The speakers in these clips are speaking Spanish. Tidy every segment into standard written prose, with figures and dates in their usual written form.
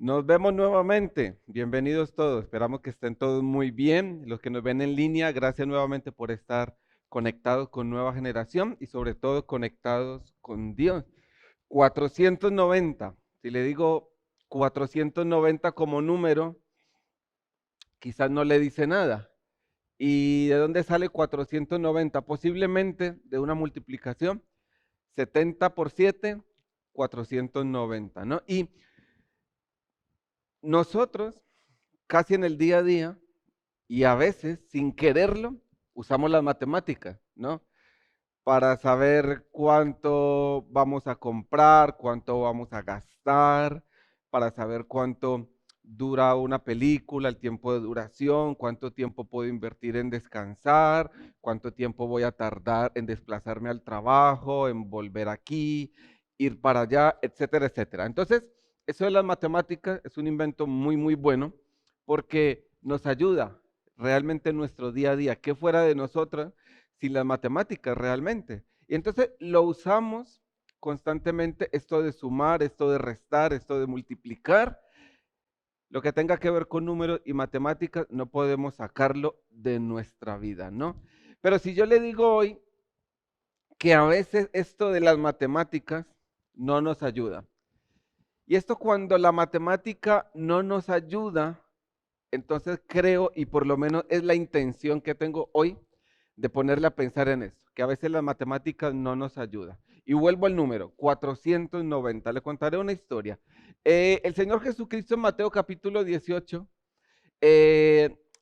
Nos vemos nuevamente. Bienvenidos todos. Esperamos que estén todos muy bien. Los que nos ven en línea, gracias nuevamente por estar conectados con Nueva Generación y sobre todo conectados con Dios. 490. Si le digo 490 como número, quizás no le dice nada. ¿Y de dónde sale 490? Posiblemente de una multiplicación. 70 por 7, 490, ¿no? Y nosotros casi en el día a día y a veces sin quererlo usamos las matemáticas, ¿no? Para saber cuánto vamos a comprar, cuánto vamos a gastar, para saber cuánto dura una película, el tiempo de duración, cuánto tiempo puedo invertir en descansar, cuánto tiempo voy a tardar en desplazarme al trabajo, en volver aquí, ir para allá, etcétera, etcétera. Entonces, eso de las matemáticas es un invento muy, muy bueno porque nos ayuda realmente en nuestro día a día, que fuera de nosotros sin las matemáticas realmente. Y entonces lo usamos constantemente, esto de sumar, esto de restar, esto de multiplicar, lo que tenga que ver con números y matemáticas, no podemos sacarlo de nuestra vida, ¿no? Pero si yo le digo hoy que a veces esto de las matemáticas no nos ayuda, y esto cuando la matemática no nos ayuda, entonces creo, y por lo menos es la intención que tengo hoy, de ponerle a pensar en esto, que a veces las matemáticas no nos ayudan. Y vuelvo al número, 490. Le contaré una historia. El Señor Jesucristo en Mateo capítulo 18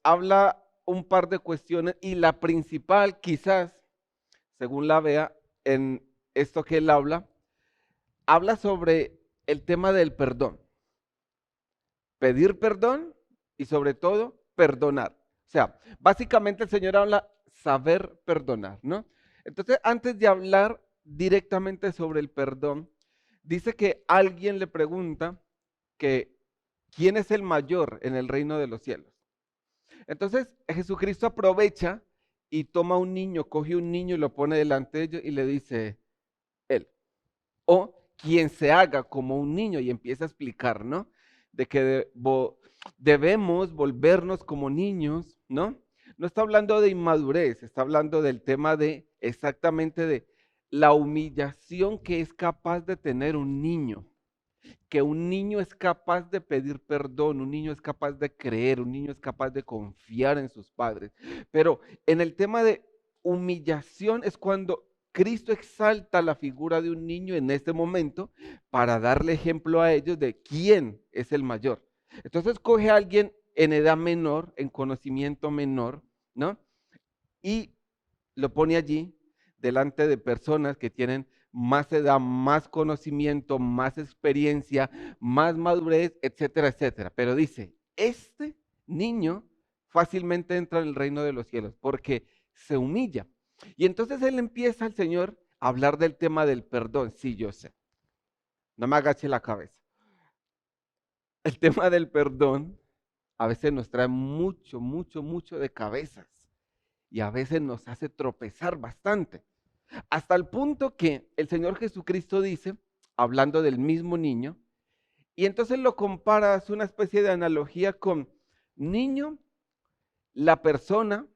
habla un par de cuestiones y la principal quizás, según la vea, en esto que él habla sobre el tema del perdón, pedir perdón y sobre todo perdonar. O sea, básicamente el Señor habla saber perdonar, ¿no? Entonces, antes de hablar directamente sobre el perdón, dice que alguien le pregunta que quién es el mayor en el reino de los cielos. Entonces, Jesucristo aprovecha y toma un niño, coge un niño y lo pone delante de ellos y le dice, él. O quien se haga como un niño y empieza a explicar, ¿no? De que debemos volvernos como niños, ¿no? No está hablando de inmadurez, está hablando del tema de exactamente de la humillación que es capaz de tener un niño, que un niño es capaz de pedir perdón, un niño es capaz de creer, un niño es capaz de confiar en sus padres. Pero en el tema de humillación es cuando Cristo exalta la figura de un niño en este momento para darle ejemplo a ellos de quién es el mayor. Entonces coge a alguien en edad menor, en conocimiento menor, ¿no? Y lo pone allí delante de personas que tienen más edad, más conocimiento, más experiencia, más madurez, etcétera, etcétera. Pero dice, este niño fácilmente entra en el reino de los cielos porque se humilla. Y entonces él empieza, el Señor, a hablar del tema del perdón. Sí, yo sé. No me agache la cabeza. El tema del perdón a veces nos trae mucho, mucho, mucho de cabezas y a veces nos hace tropezar bastante. Hasta el punto que el Señor Jesucristo dice, hablando del mismo niño, y entonces lo compara, hace una especie de analogía con niño, la persona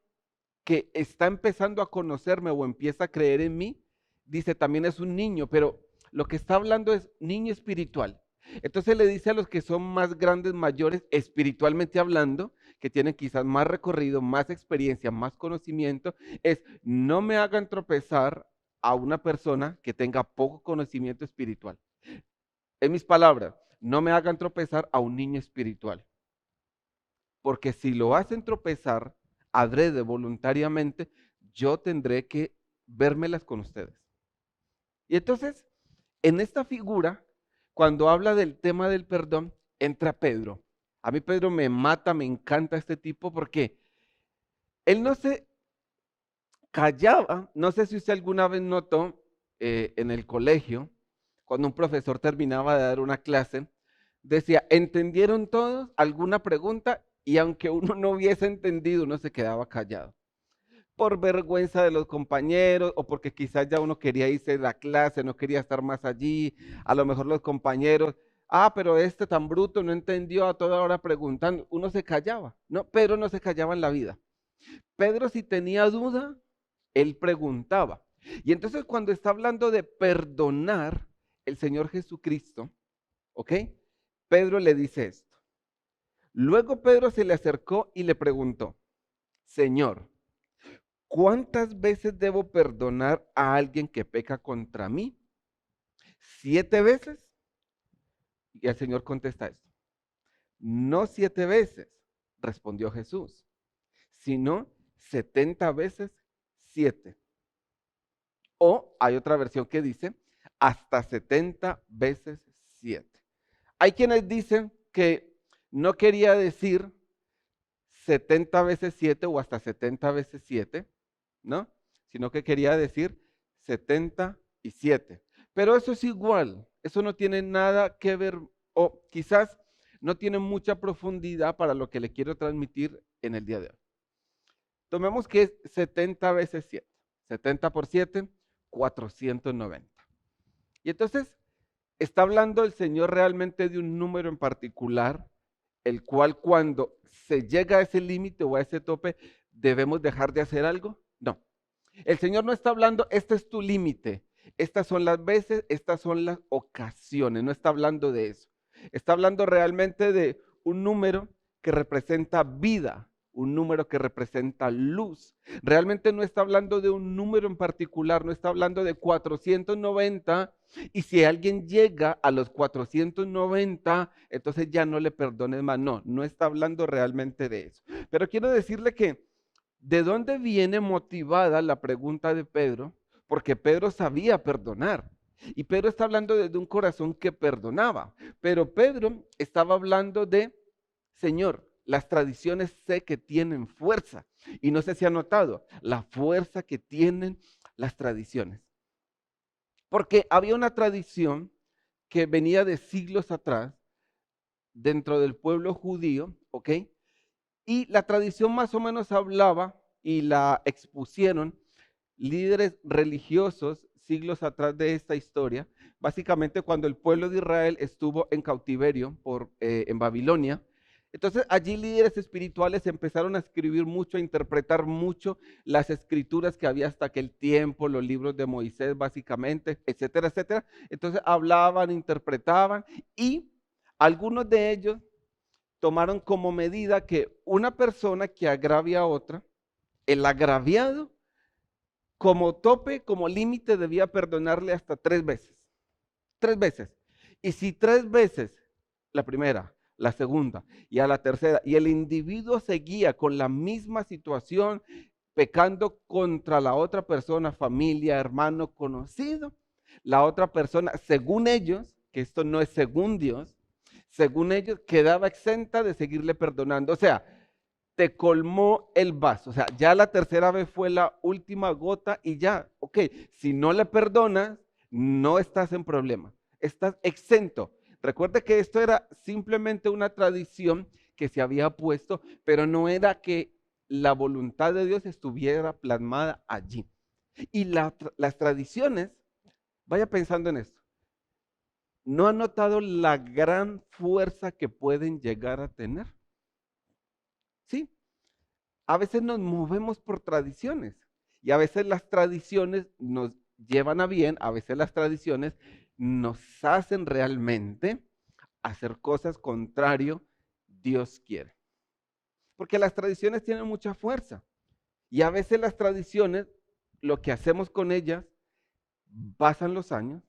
que está empezando a conocerme o empieza a creer en mí, dice también es un niño, pero lo que está hablando es niño espiritual. Entonces le dice a los que son más grandes, mayores, espiritualmente hablando, que tienen quizás más recorrido, más experiencia, más conocimiento, es no me hagan tropezar a una persona que tenga poco conocimiento espiritual. En mis palabras, no me hagan tropezar a un niño espiritual, porque si lo hacen tropezar adrede voluntariamente, yo tendré que vérmelas con ustedes. Y entonces, en esta figura, cuando habla del tema del perdón, entra Pedro. A mí Pedro me mata, me encanta este tipo porque él no se callaba. No sé si usted alguna vez notó en el colegio, cuando un profesor terminaba de dar una clase, decía, ¿entendieron todos alguna pregunta? Y aunque uno no hubiese entendido, uno se quedaba callado por vergüenza de los compañeros o porque quizás ya uno quería irse de la clase, no quería estar más allí, a lo mejor los compañeros, pero este tan bruto no entendió, a toda hora preguntando. Uno se callaba, ¿no? Pedro no se callaba en la vida. Pedro, si tenía duda, él preguntaba. Y entonces cuando está hablando de perdonar el Señor Jesucristo, ¿ok? Pedro le dice esto. Luego Pedro se le acercó y le preguntó, Señor, ¿cuántas veces debo perdonar a alguien que peca contra mí? ¿7 veces? Y el Señor contesta esto. No 7 veces, respondió Jesús, sino 70 veces 7. O hay otra versión que dice hasta 70 veces 7. Hay quienes dicen que no quería decir 70 veces 7 o hasta 70 veces 7, ¿no? Sino que quería decir 77. Pero eso es igual, eso no tiene nada que ver, o quizás no tiene mucha profundidad para lo que le quiero transmitir en el día de hoy. Tomemos que es 70 veces 7. 70 por 7, 490. Y entonces está hablando el Señor realmente de un número en particular, el cual cuando se llega a ese límite o a ese tope, ¿debemos dejar de hacer algo? No. El Señor no está hablando, este es tu límite, estas son las veces, estas son las ocasiones, no está hablando de eso. Está hablando realmente de un número que representa vida, un número que representa luz. Realmente no está hablando de un número en particular, no está hablando de 490 y si alguien llega a los 490, entonces ya no le perdones más. No, no está hablando realmente de eso. Pero quiero decirle que ¿de dónde viene motivada la pregunta de Pedro? Porque Pedro sabía perdonar. Y Pedro está hablando desde un corazón que perdonaba. Pero Pedro estaba hablando de, Señor, las tradiciones sé que tienen fuerza. Y no sé si ha notado la fuerza que tienen las tradiciones. Porque había una tradición que venía de siglos atrás dentro del pueblo judío, ¿ok? Y la tradición más o menos hablaba y la expusieron líderes religiosos siglos atrás de esta historia, básicamente cuando el pueblo de Israel estuvo en cautiverio en Babilonia. Entonces allí líderes espirituales empezaron a escribir mucho, a interpretar mucho las escrituras que había hasta aquel tiempo, los libros de Moisés básicamente, etcétera, etcétera. Entonces hablaban, interpretaban y algunos de ellos tomaron como medida que una persona que agravia a otra, el agraviado, como tope, como límite, debía perdonarle hasta 3 veces. 3 veces. Y si 3 veces, la primera, la segunda y a la tercera, y el individuo seguía con la misma situación, pecando contra la otra persona, familia, hermano, conocido, la otra persona, según ellos, que esto no es según Dios, según ellos, quedaba exenta de seguirle perdonando. O sea, te colmó el vaso. O sea, ya la tercera vez fue la última gota y ya, ok, si no le perdonas, no estás en problema, estás exento. Recuerde que esto era simplemente una tradición que se había puesto, pero no era que la voluntad de Dios estuviera plasmada allí. Y las tradiciones, vaya pensando en esto, ¿no ha notado la gran fuerza que pueden llegar a tener? Sí, a veces nos movemos por tradiciones y a veces las tradiciones nos llevan a bien, a veces las tradiciones nos hacen realmente hacer cosas contrario Dios quiere. Porque las tradiciones tienen mucha fuerza y a veces las tradiciones, lo que hacemos con ellas, pasan los años,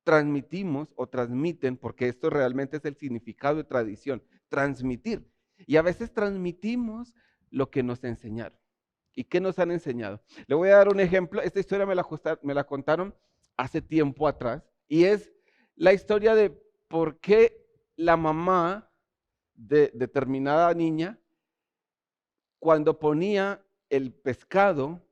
transmitimos o transmiten, porque esto realmente es el significado de tradición, transmitir. Y a veces transmitimos lo que nos enseñaron. ¿Y qué nos han enseñado? Le voy a dar un ejemplo. Esta historia me la contaron hace tiempo atrás y es la historia de por qué la mamá de determinada niña, cuando ponía el pescado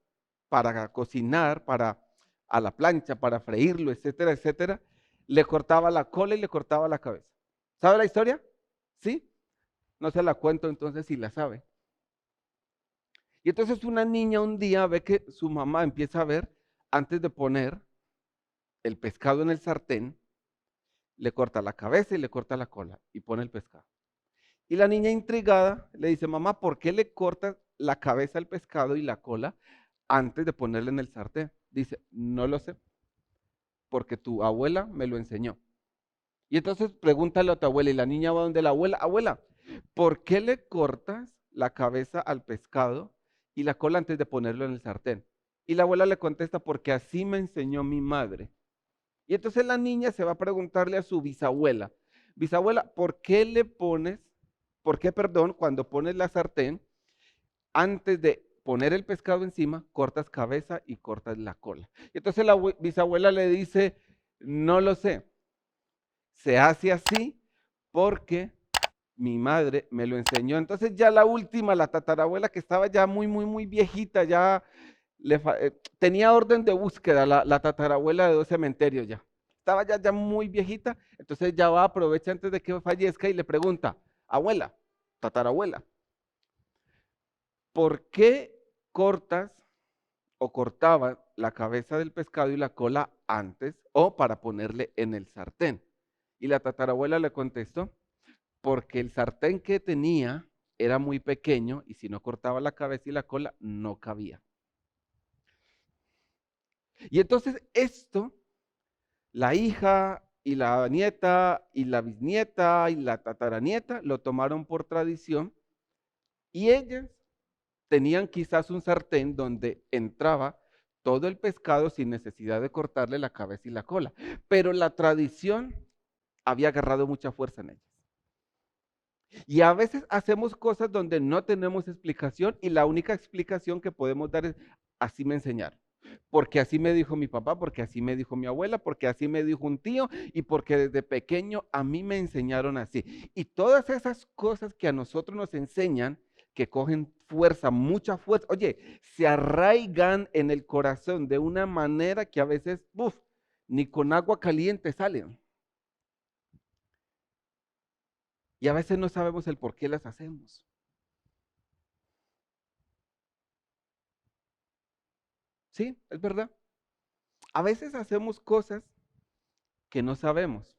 para cocinar, para a la plancha, para freírlo, etcétera, etcétera, le cortaba la cola y le cortaba la cabeza. ¿Sabe la historia? ¿Sí? No se la cuento entonces si la sabe. Y entonces una niña un día ve que su mamá empieza a ver, antes de poner el pescado en el sartén, le corta la cabeza y le corta la cola y pone el pescado. Y la niña intrigada le dice, mamá, ¿por qué le cortas la cabeza al pescado y la cola antes de ponerle en el sartén? Dice, no lo sé, porque tu abuela me lo enseñó. Y entonces pregúntale a tu abuela y la niña va donde la abuela, abuela, ¿por qué le cortas la cabeza al pescado y la cola antes de ponerlo en el sartén? Y la abuela le contesta, porque así me enseñó mi madre. Y entonces la niña se va a preguntarle a su bisabuela, bisabuela, perdón, cuando pones la sartén, antes de poner el pescado encima, cortas cabeza y cortas la cola? Y entonces la bisabuela le dice, no lo sé, se hace así porque mi madre me lo enseñó. Entonces ya la última, la tatarabuela que estaba ya muy viejita, ya tenía orden de búsqueda, la tatarabuela de 2 cementerios ya. Estaba ya muy viejita, entonces ya va, aprovecha antes de que fallezca y le pregunta, abuela, tatarabuela, ¿por qué cortas o cortabas la cabeza del pescado y la cola antes o para ponerle en el sartén? Y la tatarabuela le contestó, porque el sartén que tenía era muy pequeño y si no cortaba la cabeza y la cola no cabía. Y entonces esto, la hija y la nieta y la bisnieta y la tataranieta lo tomaron por tradición y ellas tenían quizás un sartén donde entraba todo el pescado sin necesidad de cortarle la cabeza y la cola. Pero la tradición había agarrado mucha fuerza en ellas. Y a veces hacemos cosas donde no tenemos explicación y la única explicación que podemos dar es, así me enseñaron. Porque así me dijo mi papá, porque así me dijo mi abuela, porque así me dijo un tío y porque desde pequeño a mí me enseñaron así. Y todas esas cosas que a nosotros nos enseñan, que cogen fuerza, mucha fuerza, oye, se arraigan en el corazón de una manera que a veces, ni con agua caliente salen. Y a veces no sabemos el por qué las hacemos. Sí, es verdad. A veces hacemos cosas que no sabemos.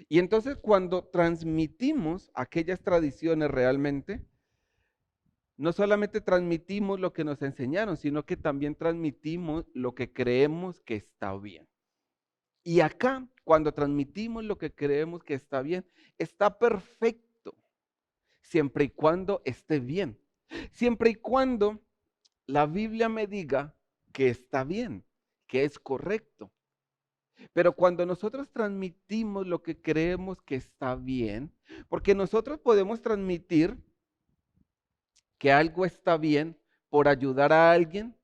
Y entonces cuando transmitimos aquellas tradiciones realmente, no solamente transmitimos lo que nos enseñaron, sino que también transmitimos lo que creemos que está bien. Y acá, cuando transmitimos lo que creemos que está bien, está perfecto, siempre y cuando esté bien. Siempre y cuando la Biblia me diga que está bien, que es correcto. Pero cuando nosotros transmitimos lo que creemos que está bien, porque nosotros podemos transmitir que algo está bien por ayudar a alguien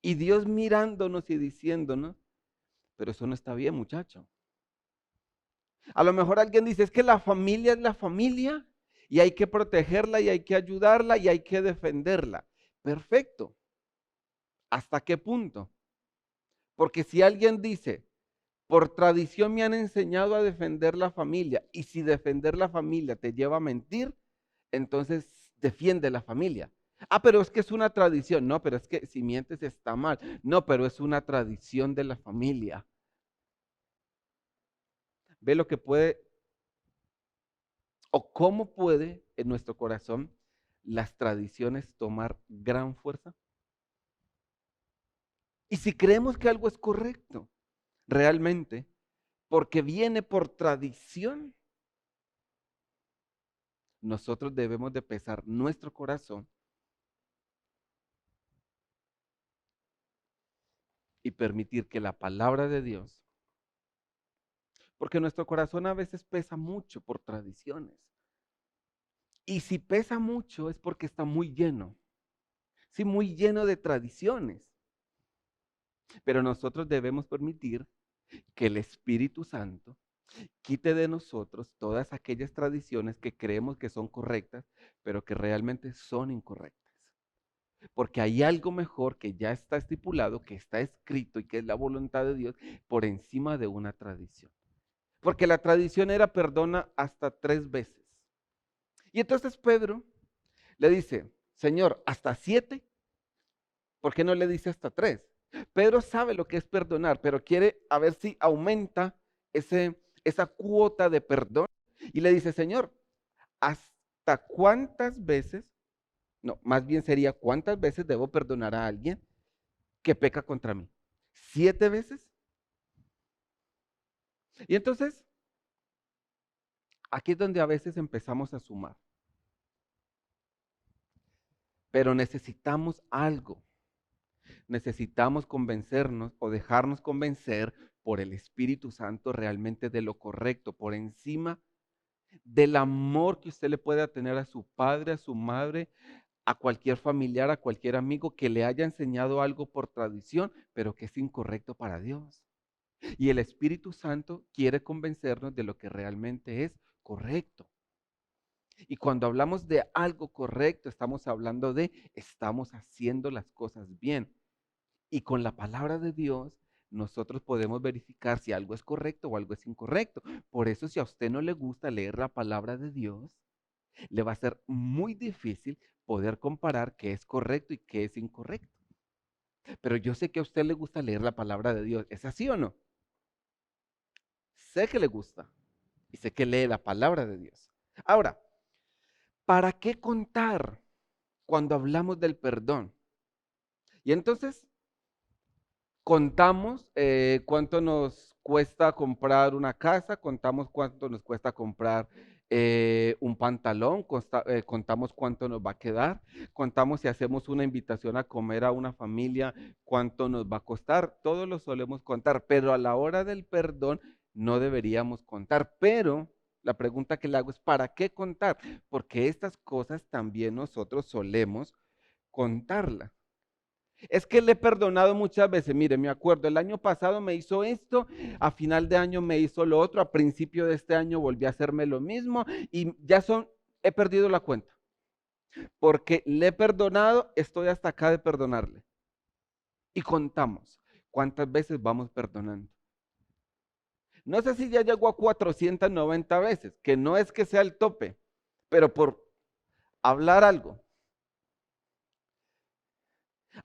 y Dios mirándonos y diciéndonos, pero eso no está bien, muchacho. A lo mejor alguien dice, es que la familia es la familia y hay que protegerla y hay que ayudarla y hay que defenderla. Perfecto. ¿Hasta qué punto? Porque si alguien dice, por tradición me han enseñado a defender la familia y si defender la familia te lleva a mentir, entonces defiende la familia. Ah, pero es que es una tradición. No, pero es que si mientes está mal. No, pero es una tradición de la familia. Ve lo que puede o cómo puede en nuestro corazón las tradiciones tomar gran fuerza. Y si creemos que algo es correcto, realmente, porque viene por tradición, nosotros debemos de pesar nuestro corazón y permitir que la palabra de Dios, porque nuestro corazón a veces pesa mucho por tradiciones. Y si pesa mucho es porque está muy lleno, sí, muy lleno de tradiciones. Pero nosotros debemos permitir que el Espíritu Santo quite de nosotros todas aquellas tradiciones que creemos que son correctas, pero que realmente son incorrectas. Porque hay algo mejor que ya está estipulado, que está escrito y que es la voluntad de Dios por encima de una tradición. Porque la tradición era perdona hasta 3 veces. Y entonces Pedro le dice, Señor, ¿hasta 7? ¿Por qué no le dice hasta 3? Pedro sabe lo que es perdonar, pero quiere a ver si aumenta esa cuota de perdón y le dice, Señor, ¿hasta cuántas veces, no, más bien sería cuántas veces debo perdonar a alguien que peca contra mí? ¿7 veces? Y entonces, aquí es donde a veces empezamos a sumar, pero necesitamos algo. Necesitamos convencernos o dejarnos convencer por el Espíritu Santo realmente de lo correcto, por encima del amor que usted le pueda tener a su padre, a su madre, a cualquier familiar, a cualquier amigo que le haya enseñado algo por tradición, pero que es incorrecto para Dios. Y el Espíritu Santo quiere convencernos de lo que realmente es correcto. Y cuando hablamos de algo correcto, estamos hablando de estamos haciendo las cosas bien. Y con la palabra de Dios, nosotros podemos verificar si algo es correcto o algo es incorrecto. Por eso, si a usted no le gusta leer la palabra de Dios, le va a ser muy difícil poder comparar qué es correcto y qué es incorrecto. Pero yo sé que a usted le gusta leer la palabra de Dios. ¿Es así o no? Sé que le gusta y sé que lee la palabra de Dios. Ahora, ¿para qué contar cuando hablamos del perdón? Y entonces contamos cuánto nos cuesta comprar una casa, contamos cuánto nos cuesta comprar un pantalón, contamos cuánto nos va a quedar, contamos si hacemos una invitación a comer a una familia, cuánto nos va a costar, todo lo solemos contar, pero a la hora del perdón no deberíamos contar. Pero la pregunta que le hago es, ¿para qué contar? Porque estas cosas también nosotros solemos contarlas. Es que le he perdonado muchas veces. Mire, me acuerdo, el año pasado me hizo esto, a final de año me hizo lo otro, a principio de este año volví a hacerme lo mismo y he perdido la cuenta. Porque le he perdonado, estoy hasta acá de perdonarle. Y contamos cuántas veces vamos perdonando. No sé si ya llegó a 490 veces, que no es que sea el tope, pero por hablar algo.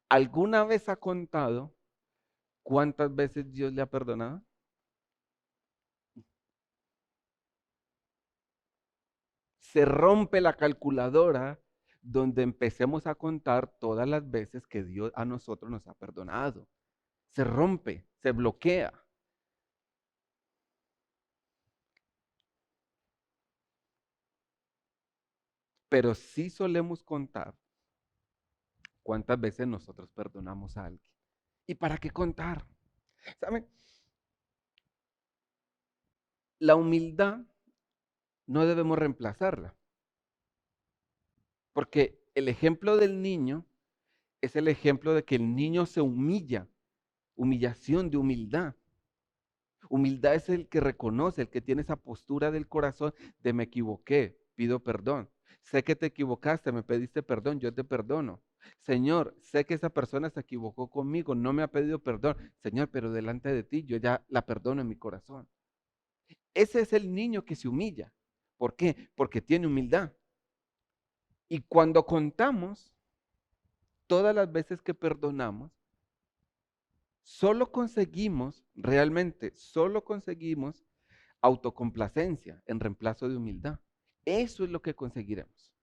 ¿Alguna vez ha contado cuántas veces Dios le ha perdonado? Se rompe la calculadora donde empecemos a contar todas las veces que Dios a nosotros nos ha perdonado. Se rompe, se bloquea. Pero sí solemos contar cuántas veces nosotros perdonamos a alguien. ¿Y para qué contar? ¿Saben? La humildad no debemos reemplazarla, porque el ejemplo del niño es el ejemplo de que el niño se humilla, humillación de humildad. Humildad es el que reconoce, el que tiene esa postura del corazón de me equivoqué, pido perdón. Sé que te equivocaste, me pediste perdón, yo te perdono. Señor, sé que esa persona se equivocó conmigo, no me ha pedido perdón. Señor, pero delante de ti yo ya la perdono en mi corazón. Ese es el niño que se humilla. ¿Por qué? Porque tiene humildad. Y cuando contamos todas las veces que perdonamos, solo conseguimos autocomplacencia en reemplazo de humildad. Eso es lo que conseguiremos.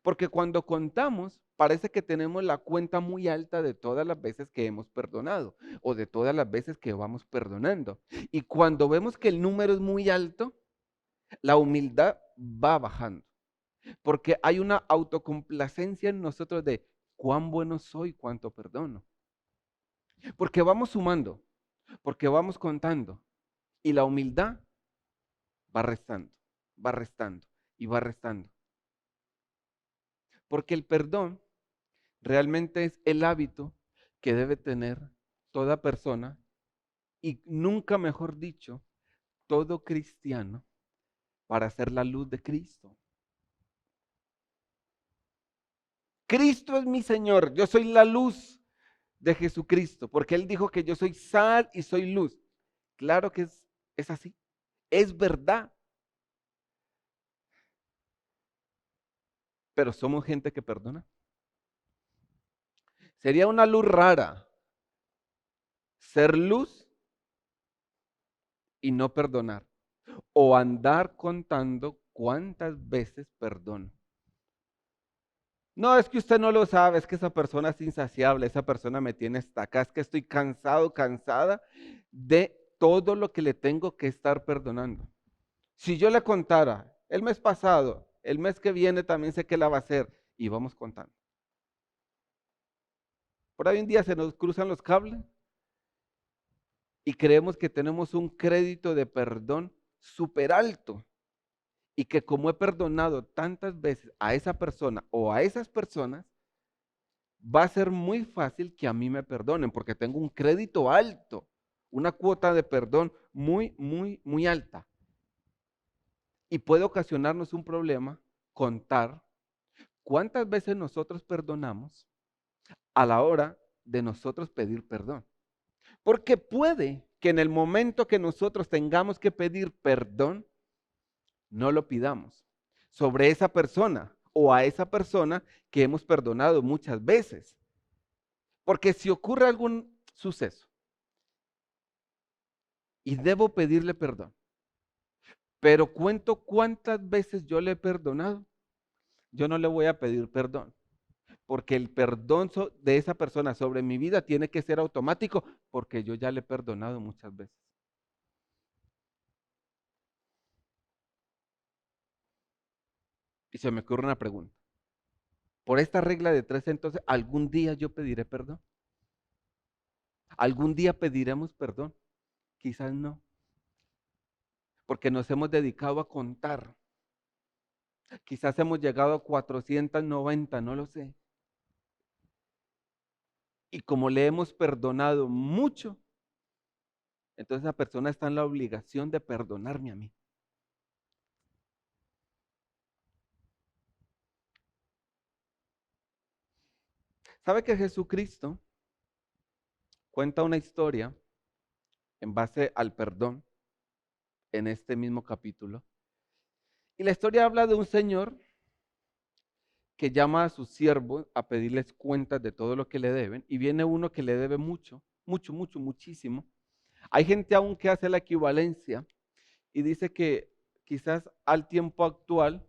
Porque cuando contamos, parece que tenemos la cuenta muy alta de todas las veces que hemos perdonado o de todas las veces que vamos perdonando. Y cuando vemos que el número es muy alto, la humildad va bajando. Porque hay una autocomplacencia en nosotros de cuán bueno soy, cuánto perdono. Porque vamos sumando, porque vamos contando. Y la humildad va restando, va restando y va restando. Porque el perdón realmente es el hábito que debe tener toda persona y nunca mejor dicho, todo cristiano para ser la luz de Cristo. Cristo es mi Señor, yo soy la luz de Jesucristo, porque Él dijo que yo soy sal y soy luz. Claro que es así, es verdad, pero somos gente que perdona. Sería una luz rara ser luz y no perdonar. O andar contando cuántas veces perdono. No, es que usted no lo sabe, es que esa persona es insaciable, esa persona me tiene hasta acá, es que estoy cansado, cansada de todo lo que le tengo que estar perdonando. Si yo le contara el mes pasado, el mes que viene también sé que la va a hacer y vamos contando. Por ahí un día se nos cruzan los cables y creemos que tenemos un crédito de perdón súper alto y que como he perdonado tantas veces a esa persona o a esas personas, va a ser muy fácil que a mí me perdonen porque tengo un crédito alto, una cuota de perdón muy, muy, muy alta. Y puede ocasionarnos un problema contar cuántas veces nosotros perdonamos a la hora de nosotros pedir perdón. Porque puede que en el momento que nosotros tengamos que pedir perdón, no lo pidamos sobre esa persona o a esa persona que hemos perdonado muchas veces. Porque si ocurre algún suceso y debo pedirle perdón, pero cuento cuántas veces yo le he perdonado, yo no le voy a pedir perdón, porque el perdón de esa persona sobre mi vida tiene que ser automático, porque yo ya le he perdonado muchas veces. Y se me ocurre una pregunta. Por esta regla de tres, entonces, ¿algún día yo pediré perdón? ¿Algún día pediremos perdón? Quizás no, porque nos hemos dedicado a contar. Quizás hemos llegado a 490, no lo sé. Y como le hemos perdonado mucho, entonces esa persona está en la obligación de perdonarme a mí. ¿Sabe que Jesucristo cuenta una historia en base al perdón en este mismo capítulo? Y la historia habla de un señor que llama a sus siervos a pedirles cuentas de todo lo que le deben y viene uno que le debe mucho, mucho, mucho, muchísimo. Hay gente aún que hace la equivalencia y dice que quizás al tiempo actual,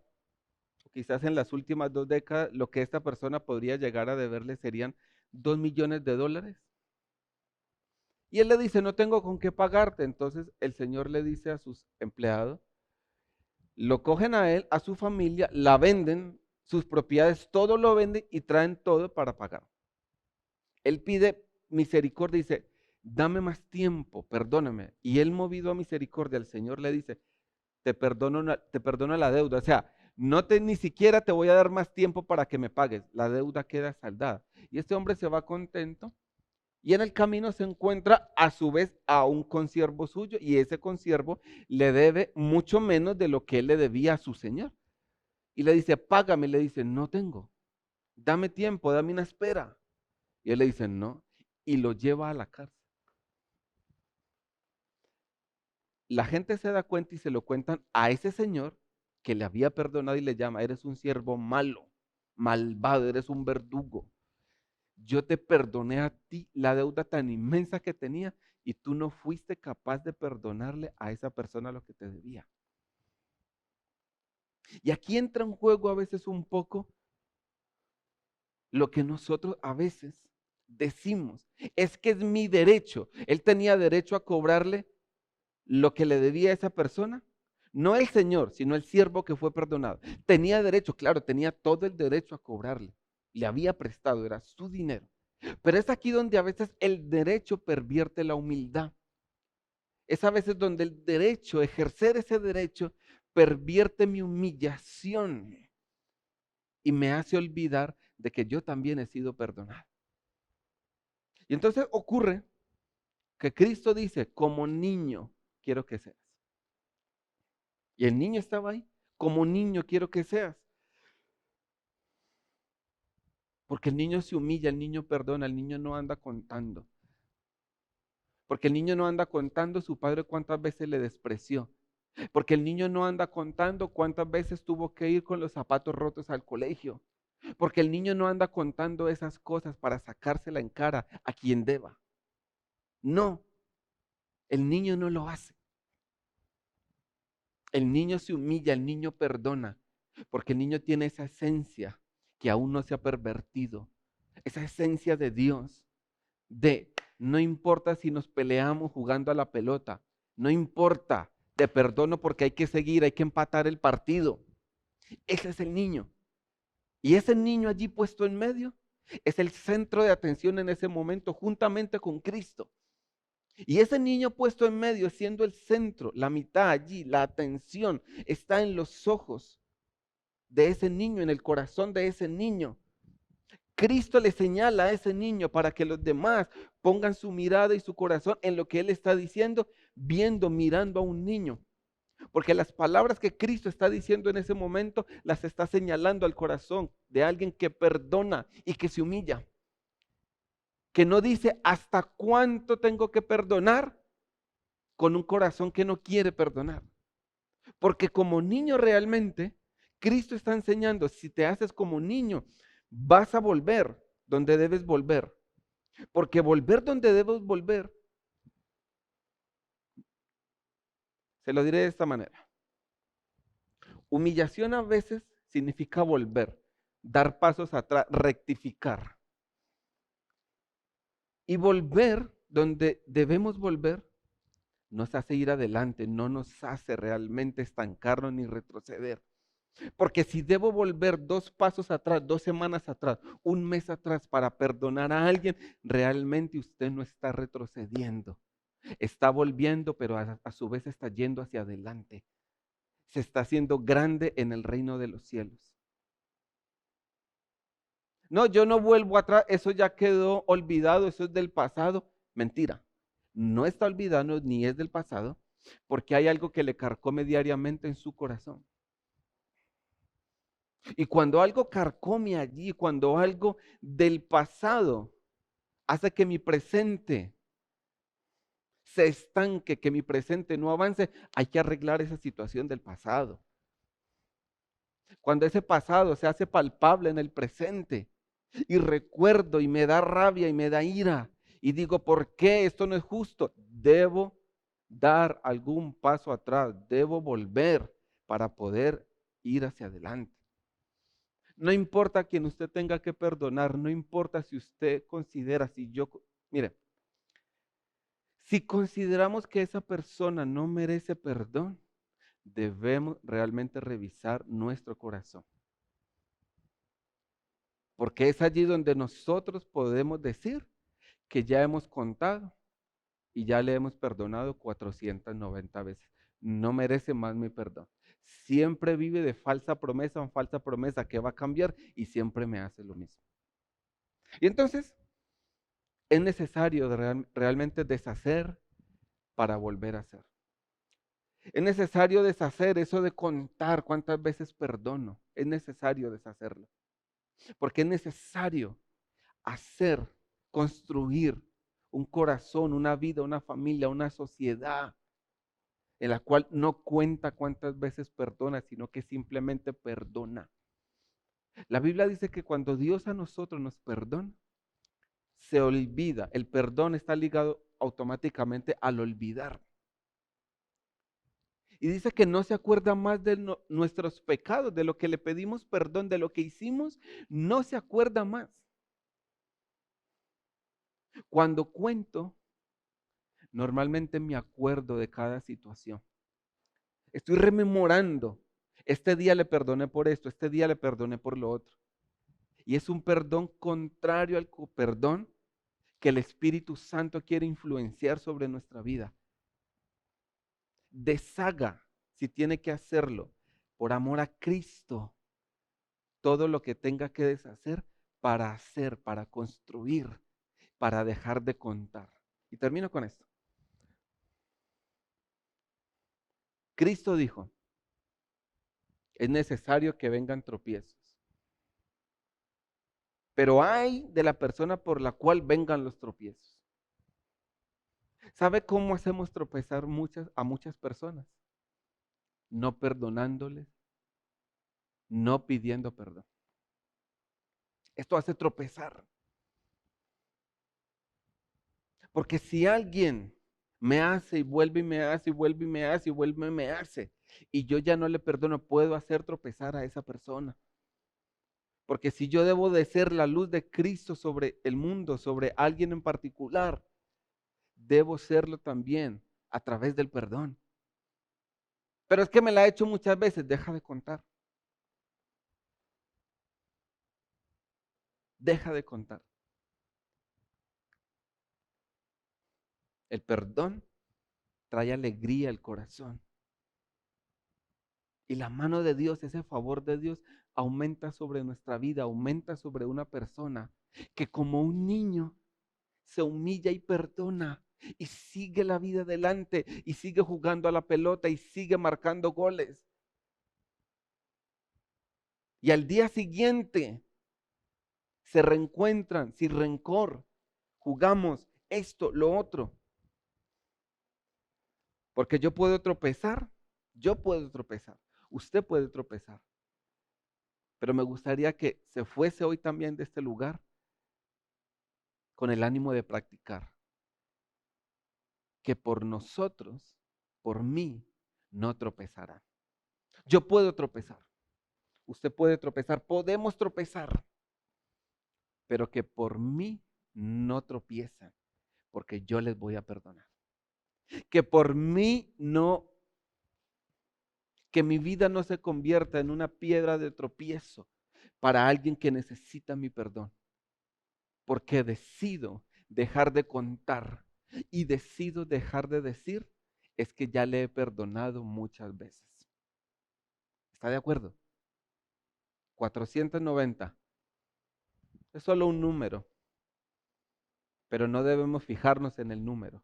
quizás en las últimas 2 décadas, lo que esta persona podría llegar a deberle serían 2 millones de dólares. Y él le dice, no tengo con qué pagarte. Entonces el Señor le dice a sus empleados, lo cogen a él, a su familia, la venden, sus propiedades, todo lo venden y traen todo para pagar. Él pide misericordia y dice, dame más tiempo, perdóname. Y él movido a misericordia, el Señor le dice, te perdono la deuda. O sea, ni siquiera te voy a dar más tiempo para que me pagues. La deuda queda saldada. Y este hombre se va contento y en el camino se encuentra a su vez a un consiervo suyo y ese consiervo le debe mucho menos de lo que él le debía a su señor. Y le dice, págame. Y le dice, no tengo. Dame tiempo, dame una espera. Y él le dice, no. Y lo lleva a la cárcel. La gente se da cuenta y se lo cuentan a ese señor que le había perdonado y le llama, eres un siervo malo, malvado, eres un verdugo. Yo te perdoné a ti la deuda tan inmensa que tenía y tú no fuiste capaz de perdonarle a esa persona lo que te debía. Y aquí entra en juego a veces un poco lo que nosotros a veces decimos. Es que es mi derecho. Él tenía derecho a cobrarle lo que le debía a esa persona. No el Señor, sino el siervo que fue perdonado. Tenía derecho, claro, tenía todo el derecho a cobrarle. Le había prestado, era su dinero. Pero es aquí donde a veces el derecho pervierte la humildad. Es a veces donde el derecho, ejercer ese derecho, pervierte mi humillación y me hace olvidar de que yo también he sido perdonado. Y entonces ocurre que Cristo dice, como niño quiero que seas. Y el niño estaba ahí, como niño quiero que seas. Porque el niño se humilla, el niño perdona, el niño no anda contando. Porque el niño no anda contando su padre cuántas veces le despreció. Porque el niño no anda contando cuántas veces tuvo que ir con los zapatos rotos al colegio. Porque el niño no anda contando esas cosas para sacársela en cara a quien deba. No, el niño no lo hace. El niño se humilla, el niño perdona, porque el niño tiene esa esencia que aún no se ha pervertido, esa esencia de Dios, de no importa si nos peleamos jugando a la pelota, no importa, te perdono porque hay que seguir, hay que empatar el partido. Ese es el niño. Y ese niño allí puesto en medio es el centro de atención en ese momento, juntamente con Cristo. Y ese niño puesto en medio, siendo el centro, la mitad allí, la atención está en los ojos de ese niño, en el corazón de ese niño. Cristo le señala a ese niño para que los demás pongan su mirada y su corazón en lo que Él está diciendo, viendo, mirando a un niño. Porque las palabras que Cristo está diciendo en ese momento las está señalando al corazón de alguien que perdona y que se humilla. Que no dice hasta cuánto tengo que perdonar con un corazón que no quiere perdonar. Porque como niño realmente, Cristo está enseñando, si te haces como niño, vas a volver donde debes volver. Porque volver donde debes volver, se lo diré de esta manera. Humillación a veces significa volver, dar pasos atrás, rectificar. Y volver donde debemos volver nos hace ir adelante, no nos hace realmente estancarnos ni retroceder. Porque si debo volver 2 pasos atrás, 2 semanas atrás, 1 mes atrás para perdonar a alguien, realmente usted no está retrocediendo. Está volviendo, pero a su vez está yendo hacia adelante. Se está haciendo grande en el reino de los cielos. No, yo no vuelvo atrás, eso ya quedó olvidado, eso es del pasado. Mentira, no está olvidado ni es del pasado, porque hay algo que le carcome diariamente en su corazón. Y cuando algo carcome allí, cuando algo del pasado hace que mi presente se estanque, que mi presente no avance, hay que arreglar esa situación del pasado. Cuando ese pasado se hace palpable en el presente y recuerdo y me da rabia y me da ira y digo, ¿por qué esto no es justo? Debo dar algún paso atrás, debo volver para poder ir hacia adelante. No importa a quien usted tenga que perdonar, no importa si usted considera, mire, si consideramos que esa persona no merece perdón, debemos realmente revisar nuestro corazón. Porque es allí donde nosotros podemos decir que ya hemos contado y ya le hemos perdonado 490 veces. No merece más mi perdón. Siempre vive de falsa promesa en falsa promesa que va a cambiar y siempre me hace lo mismo. Y entonces es necesario realmente deshacer para volver a hacer. Es necesario deshacer eso de contar cuántas veces perdono. Es necesario deshacerlo. Porque es necesario hacer, construir un corazón, una vida, una familia, una sociedad en la cual no cuenta cuántas veces perdona, sino que simplemente perdona. La Biblia dice que cuando Dios a nosotros nos perdona, se olvida. El perdón está ligado automáticamente al olvidar. Y dice que no se acuerda más de nuestros pecados, de lo que le pedimos perdón, de lo que hicimos, no se acuerda más. Cuando cuento, normalmente me acuerdo de cada situación. Estoy rememorando. Este día le perdoné por esto, este día le perdoné por lo otro. Y es un perdón contrario al perdón que el Espíritu Santo quiere influenciar sobre nuestra vida. Deshaga, si tiene que hacerlo, por amor a Cristo, todo lo que tenga que deshacer para hacer, para construir, para dejar de contar. Y termino con esto. Cristo dijo, es necesario que vengan tropiezos, pero hay de la persona por la cual vengan los tropiezos. ¿Sabe cómo hacemos tropezar a muchas personas? No perdonándoles, no pidiendo perdón. Esto hace tropezar. Porque si alguien me hace y vuelve y me hace y vuelve y me hace y vuelve y me hace, y yo ya no le perdono, puedo hacer tropezar a esa persona. Porque si yo debo de ser la luz de Cristo sobre el mundo, sobre alguien en particular, debo serlo también a través del perdón. Pero es que me la he hecho muchas veces, deja de contar, deja de contar. El perdón trae alegría al corazón. Y la mano de Dios, ese favor de Dios, aumenta sobre nuestra vida, aumenta sobre una persona que como un niño se humilla y perdona y sigue la vida adelante y sigue jugando a la pelota y sigue marcando goles. Y al día siguiente se reencuentran sin rencor, jugamos esto, lo otro. Porque yo puedo tropezar, usted puede tropezar. Pero me gustaría que se fuese hoy también de este lugar con el ánimo de practicar. Que por nosotros, por mí, no tropezarán. Yo puedo tropezar, usted puede tropezar, podemos tropezar, pero que por mí no tropiezan, porque yo les voy a perdonar. Que por mí no, que mi vida no se convierta en una piedra de tropiezo para alguien que necesita mi perdón, porque decido dejar de contar y decido dejar de decir, es que ya le he perdonado muchas veces. ¿Está de acuerdo? 490 es solo un número, pero no debemos fijarnos en el número.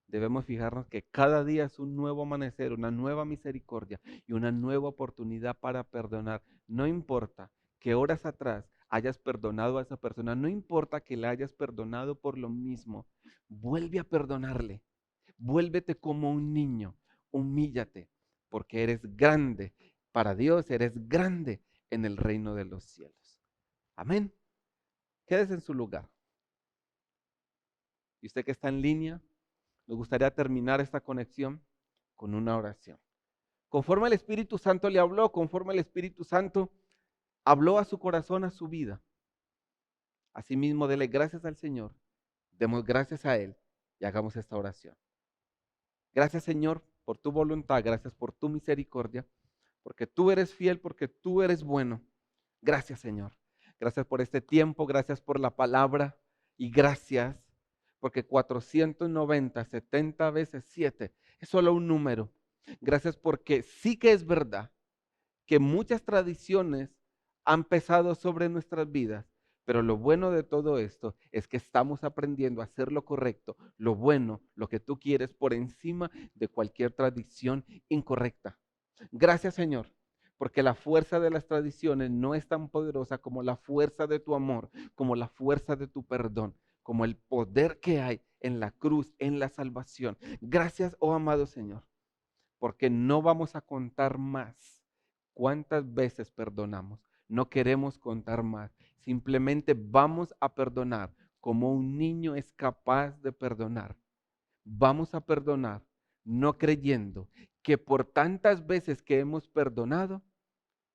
Debemos fijarnos que cada día es un nuevo amanecer, una nueva misericordia y una nueva oportunidad para perdonar. No importa que horas atrás hayas perdonado a esa persona, no importa que la hayas perdonado por lo mismo, vuelve a perdonarle. Vuélvete como un niño, humíllate, porque eres grande. Para Dios eres grande en el reino de los cielos. Amén. Quédese en su lugar. Y usted que está en línea, me gustaría terminar esta conexión con una oración. Conforme el Espíritu Santo le habló, conforme el Espíritu Santo habló a su corazón, a su vida. Asimismo, dele gracias al Señor, demos gracias a Él y hagamos esta oración. Gracias, Señor, por tu voluntad, gracias por tu misericordia, porque tú eres fiel, porque tú eres bueno. Gracias, Señor. Gracias por este tiempo, gracias por la palabra y gracias porque 490, 70 veces 7 es solo un número. Gracias porque sí que es verdad que muchas tradiciones han pesado sobre nuestras vidas, pero lo bueno de todo esto es que estamos aprendiendo a hacer lo correcto, lo bueno, lo que tú quieres por encima de cualquier tradición incorrecta. Gracias, Señor, porque la fuerza de las tradiciones no es tan poderosa como la fuerza de tu amor, como la fuerza de tu perdón, como el poder que hay en la cruz, en la salvación. Gracias, oh amado Señor, porque no vamos a contar más cuántas veces perdonamos. No queremos contar más. Simplemente vamos a perdonar como un niño es capaz de perdonar. Vamos a perdonar no creyendo que por tantas veces que hemos perdonado,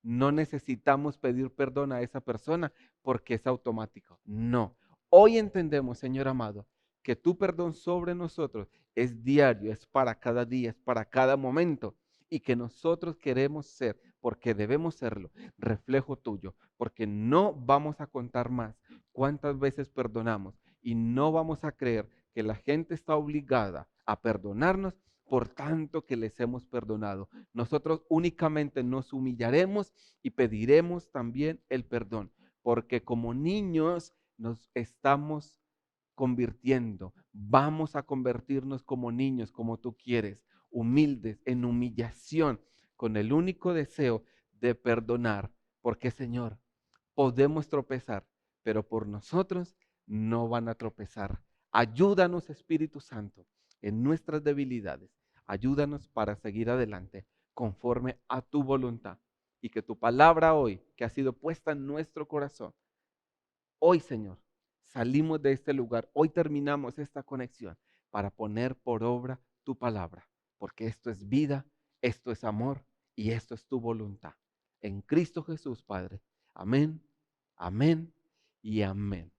no necesitamos pedir perdón a esa persona porque es automático. No. Hoy entendemos, Señor amado, que tu perdón sobre nosotros es diario, es para cada día, es para cada momento y que nosotros queremos ser, porque debemos serlo, reflejo tuyo, porque no vamos a contar más cuántas veces perdonamos y no vamos a creer que la gente está obligada a perdonarnos por tanto que les hemos perdonado. Nosotros únicamente nos humillaremos y pediremos también el perdón, porque como niños nos estamos convirtiendo. Vamos a convertirnos como niños, como tú quieres, humildes, en humillación, con el único deseo de perdonar, porque Señor, podemos tropezar, pero por nosotros no van a tropezar. Ayúdanos, Espíritu Santo, en nuestras debilidades. Ayúdanos para seguir adelante conforme a tu voluntad. Y que tu palabra hoy, que ha sido puesta en nuestro corazón, hoy, Señor, salimos de este lugar, hoy terminamos esta conexión para poner por obra tu palabra, porque esto es vida Esto es amor y esto es tu voluntad. En Cristo Jesús, Padre. Amén, amén y amén.